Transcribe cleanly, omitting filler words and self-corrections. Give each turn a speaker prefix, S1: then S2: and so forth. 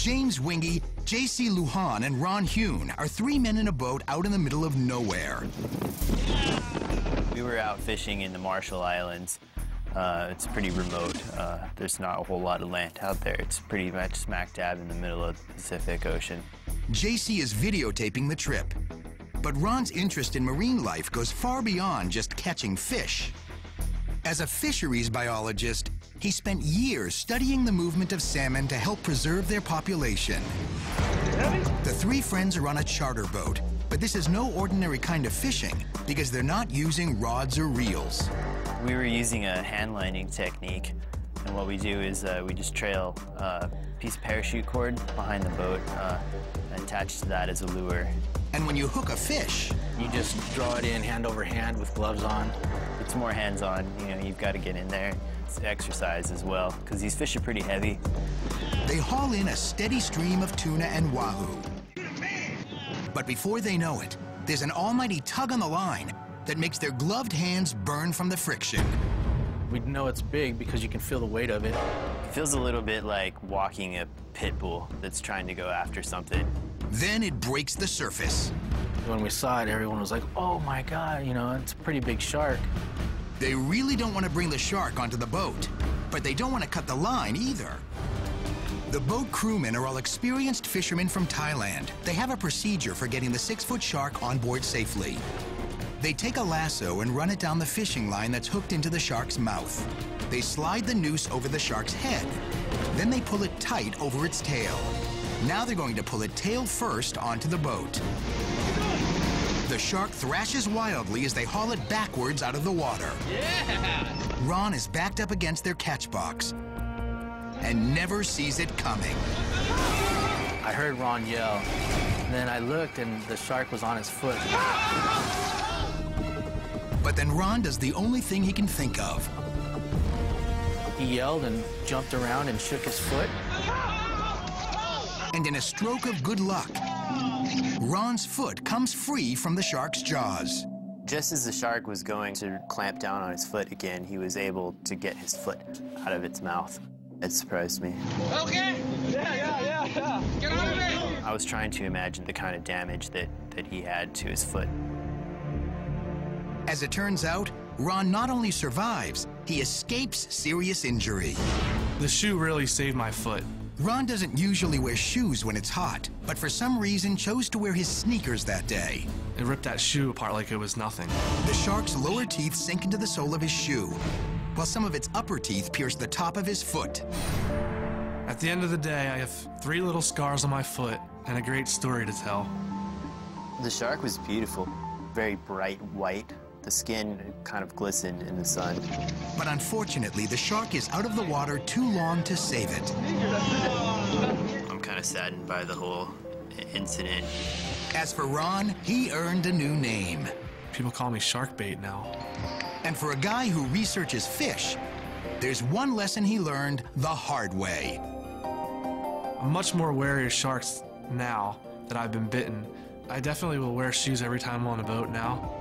S1: James Wingy, J.C. Lujan, and Ron Hune are three men in a boat out in the middle of nowhere.
S2: We were out fishing in the Marshall Islands. It's pretty remote. There's not a whole lot of land out there. It's pretty much smack dab in the middle of the Pacific Ocean.
S1: J.C. is videotaping the trip. But Ron's interest in marine life goes far beyond just catching fish. As a fisheries biologist, he spent years studying the movement of salmon to help preserve their population. The three friends are on a charter boat, but this is no ordinary kind of fishing because they're not using rods or reels.
S2: We were using a hand lining technique, and what we do is we just trail a piece of parachute cord behind the boat and attach to that as a lure.
S1: And when you hook a fish,
S3: you just draw it in hand over hand with gloves on.
S2: It's more hands-on, you know, you've got to get in there. It's exercise as well, because these fish are pretty heavy.
S1: They haul in a steady stream of tuna and wahoo. But before they know it, there's an almighty tug on the line that makes their gloved hands burn from the friction.
S3: We know it's big because you can feel the weight of it.
S2: It feels a little bit like walking a pit bull that's trying to go after something.
S1: Then it breaks the surface.
S3: When we saw it, everyone was like, oh my God, you know, it's a pretty big shark.
S1: They really don't want to bring the shark onto the boat, but they don't want to cut the line either. The boat crewmen are all experienced fishermen from Thailand. They have a procedure for getting the 6-foot shark on board safely. They take a lasso and run it down the fishing line that's hooked into the shark's mouth. They slide the noose over the shark's head. Then they pull it tight over its tail. Now they're going to pull it tail first onto the boat. The shark thrashes wildly as they haul it backwards out of the water.
S4: Yeah!
S1: Ron is backed up against their catch box and never sees it coming.
S3: I heard Ron yell, and then I looked and the shark was on his foot.
S1: But then Ron does the only thing he can think of.
S3: He yelled and jumped around and shook his foot.
S1: And in a stroke of good luck, Ron's foot comes free from the shark's jaws.
S2: Just as the shark was going to clamp down on his foot again, he was able to get his foot out of its mouth. It surprised me.
S4: Okay! Yeah. Get out of there!
S2: I was trying to imagine the kind of damage that he had to his foot.
S1: As it turns out, Ron not only survives, he escapes serious injury.
S5: The shoe really saved my foot.
S1: Ron doesn't usually wear shoes when it's hot, but for some reason chose to wear his sneakers that day.
S5: It ripped that shoe apart like it was nothing.
S1: The shark's lower teeth sink into the sole of his shoe, while some of its upper teeth pierce the top of his foot.
S5: At the end of the day, I have 3 little scars on my foot and a great story to tell.
S2: The shark was beautiful, very bright white. The skin kind of glistened in the sun.
S1: But unfortunately, the shark is out of the water too long to save it.
S2: I'm kind of saddened by the whole incident.
S1: As for Ron, he earned a new name.
S5: People call me shark bait now.
S1: And for a guy who researches fish, there's one lesson he learned the hard way.
S5: I'm much more wary of sharks now that I've been bitten. I definitely will wear shoes every time I'm on a boat now.